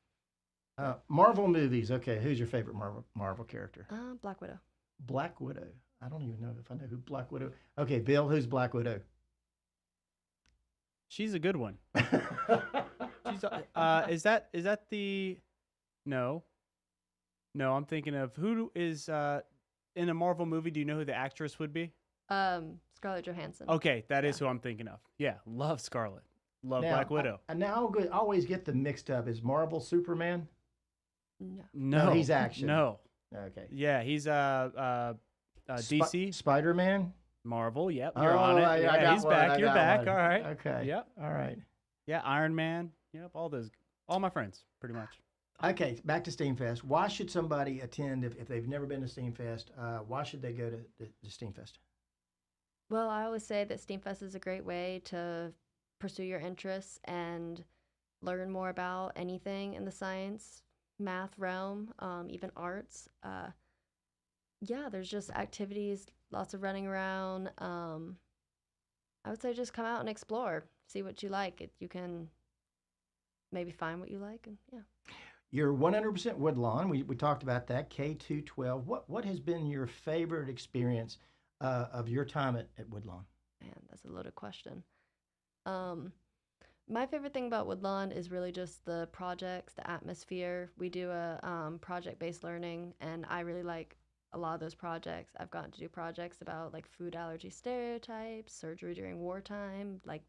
Marvel movies. Okay, who's your favorite Marvel character? Black Widow. Black Widow. I don't even know if I know who Black Widow. Okay, Bill, who's Black Widow? She's a good one. She's is that the no? I'm thinking of who is in a Marvel movie. Do you know who the actress would be? Scarlett Johansson. Okay, that is who I'm thinking of. Yeah, love Scarlett. Love Black Widow. Now I always get them mixed up. Is Marvel Superman? No, he's action. No. Okay. Yeah, he's DC. Spider-Man? Marvel, yep. You're on it. Yeah, he's back. You're back. All right. Okay. Yep. All right. Yeah, Iron Man. Yep, all my friends, pretty much. Okay, back to STEAMfest. Why should somebody attend if they've never been to STEAMfest? Why should they go to STEAMfest? Well, I always say that STEAMfest is a great way to pursue your interests and learn more about anything in the science, math realm, even arts. Yeah, there's just activities, lots of running around. I would say just come out and explore, see what you like. You can maybe find what you like, and yeah. You're 100% Woodlawn. We talked about that, K-12. What has been your favorite experience of your time at Woodlawn? Man, that's a loaded question. My favorite thing about Woodlawn is really just the projects, the atmosphere. We do a project-based learning, and I really like a lot of those projects. I've gotten to do projects about like food allergy stereotypes, surgery during wartime. Like,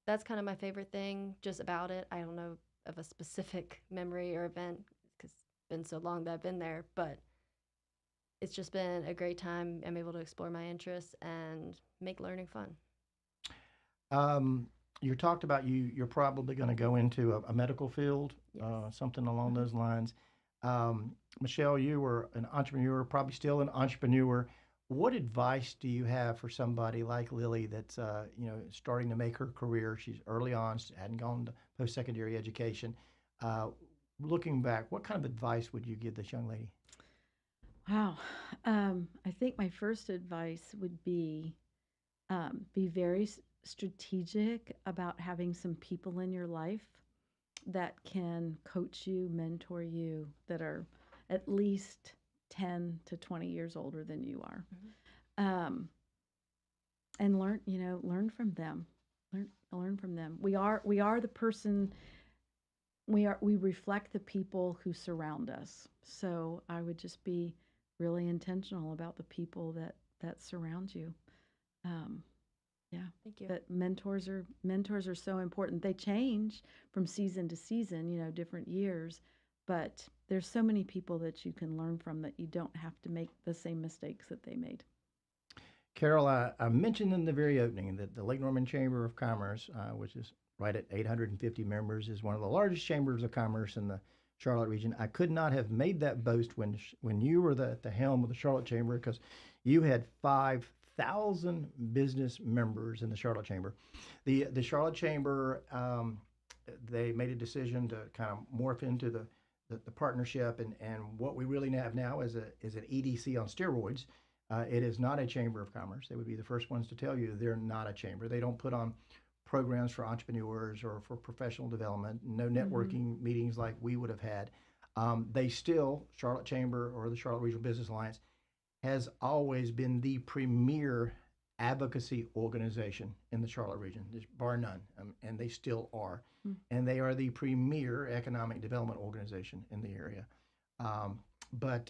that's kind of my favorite thing just about it. I don't know of a specific memory or event because it's been so long that I've been there, but it's just been a great time. I'm able to explore my interests and make learning fun. You talked about you're probably going to go into a medical field, Yes. Something along those lines. Michelle, you were an entrepreneur, probably still an entrepreneur. What advice do you have for somebody like Lily that's starting to make her career? She's early on, she hadn't gone to post-secondary education. Looking back, what kind of advice would you give this young lady? Wow. I think my first advice would be very strategic about having some people in your life that can coach you, mentor you, that are at least 10 to 20 years older than you are. Mm-hmm. And learn from them. Learn from them. We are the person we reflect the people who surround us. So I would just be really intentional about the people that surround you. Yeah. Thank you. But mentors are so important. They change from season to season, different years, but there's so many people that you can learn from that you don't have to make the same mistakes that they made. Carroll, I mentioned in the very opening that the Lake Norman Chamber of Commerce, which is right at 850 members, is one of the largest chambers of commerce in the Charlotte region. I could not have made that boast when you were at the helm of the Charlotte Chamber, because you had 5,000 business members in the Charlotte Chamber. The Charlotte Chamber, they made a decision to kind of morph into the partnership, and what we really have now is an EDC on steroids. It is not a chamber of commerce. They would be the first ones to tell you they're not a chamber. They don't put on programs for entrepreneurs or for professional development, no networking meetings like we would have had. They still, Charlotte Chamber or the Charlotte Regional Business Alliance, has always been the premier advocacy organization in the Charlotte region, bar none, and they still are. And they are the premier economic development organization in the area. But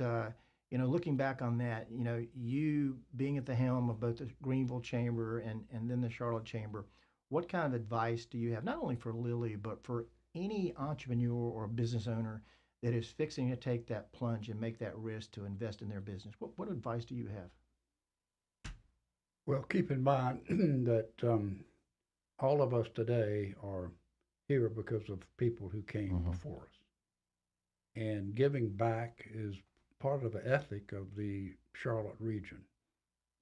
looking back on that, you being at the helm of both the Greenville Chamber and then the Charlotte Chamber, what kind of advice do you have, not only for Lily, but for any entrepreneur or business owner that is fixing to take that plunge and make that risk to invest in their business? What advice do you have? Well, keep in mind that all of us today are here because of people who came before us. And giving back is part of the ethic of the Charlotte region,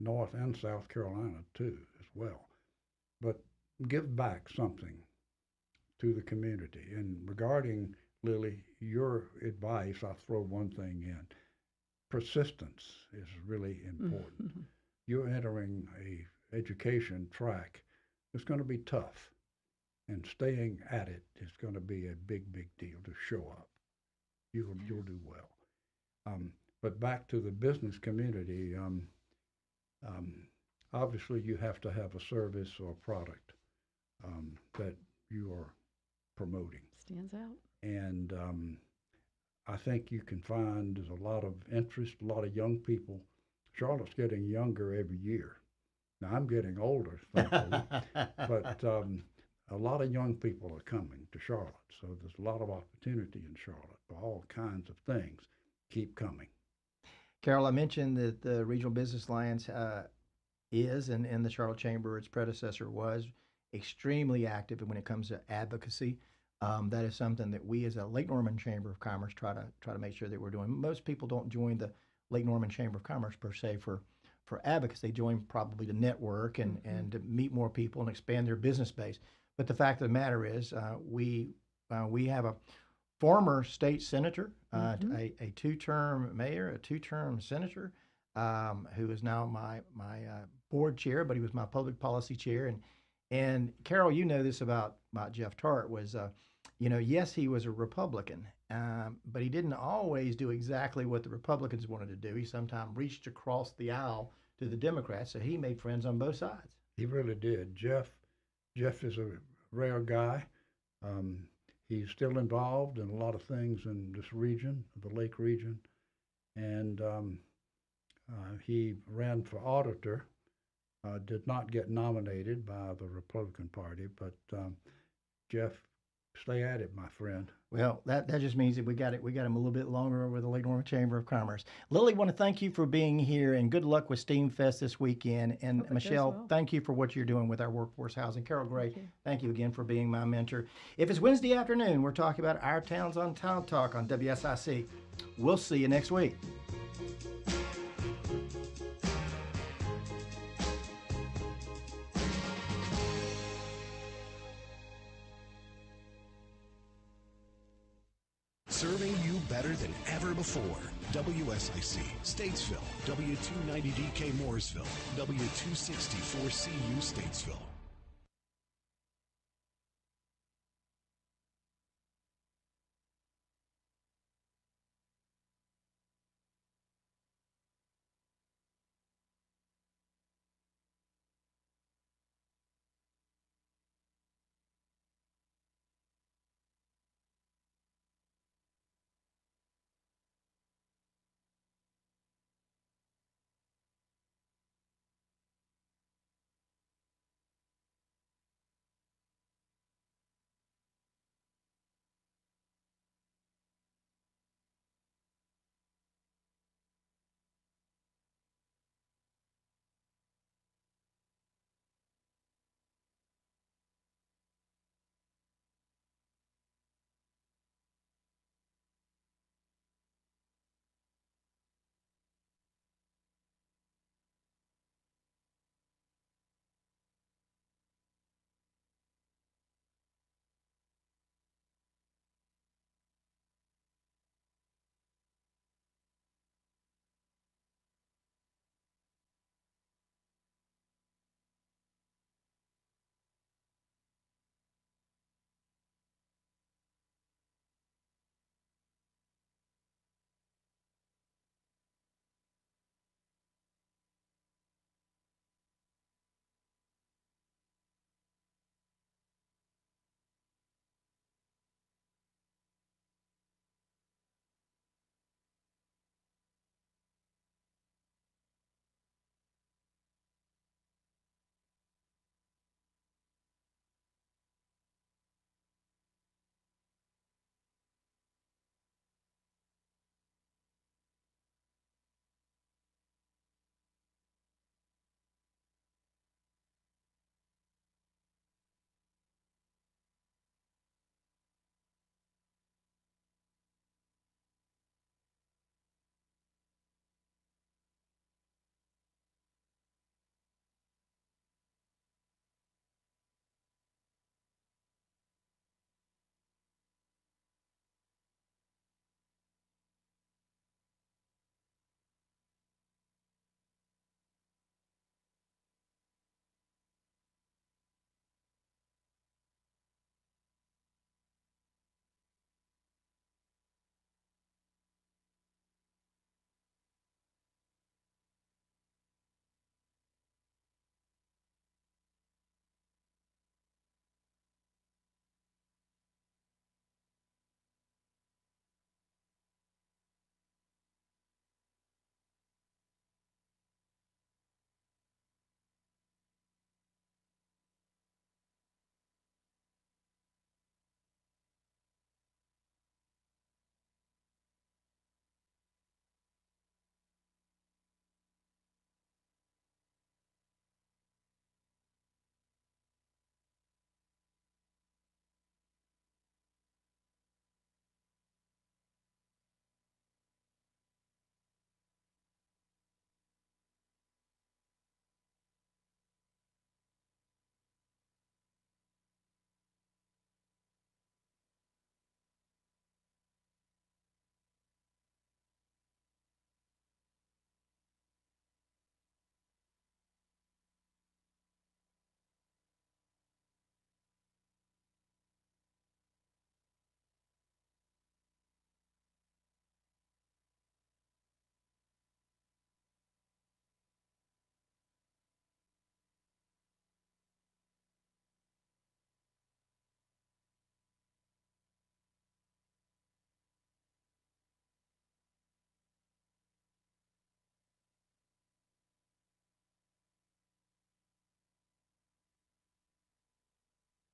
North and South Carolina too, as well. But give back something to the community. And regarding, Lily, your advice, I'll throw one thing in. Persistence is really important. You're entering a education track that's going to be tough, and staying at it is going to be a big, big deal to show up. You'll do well. But back to the business community, obviously you have to have a service or a product that you are promoting. Stands out. And I think you can find there's a lot of interest, a lot of young people. Charlotte's getting younger every year. Now, I'm getting older, thankfully, but a lot of young people are coming to Charlotte. So there's a lot of opportunity in Charlotte for all kinds of things. Keep coming. Carroll, I mentioned that the Regional Business Alliance is, and in the Charlotte Chamber, its predecessor was, extremely active when it comes to advocacy. That is something that we as a Lake Norman Chamber of Commerce try to make sure that we're doing. Most people don't join the Lake Norman Chamber of Commerce per se for advocacy. They join probably to network and to meet more people and expand their business base. But the fact of the matter is we have a former state senator, a two-term mayor, a two-term senator, who is now my board chair, but he was my public policy chair. And Carroll, you know this about Jeff Tart was, yes, he was a Republican, but he didn't always do exactly what the Republicans wanted to do. He sometimes reached across the aisle to the Democrats, so he made friends on both sides. He really did. Jeff is a rare guy. He's still involved in a lot of things in this region, the Lake region, and he ran for auditor. Did not get nominated by the Republican Party, but Jeff, stay at it, my friend. Well, that just means that we got him a little bit longer over the Lake Norman Chamber of Commerce. Lily, want to thank you for being here, and good luck with STEAMfest this weekend. And Michelle, thank you for what you're doing with our workforce housing. Carroll Gray, thank you again for being my mentor. If it's Wednesday afternoon, we're talking about Our Towns on Town Talk on WSIC. We'll see you next week. Serving you better than ever before. WSIC, Statesville, W290DK Mooresville, W264CU Statesville.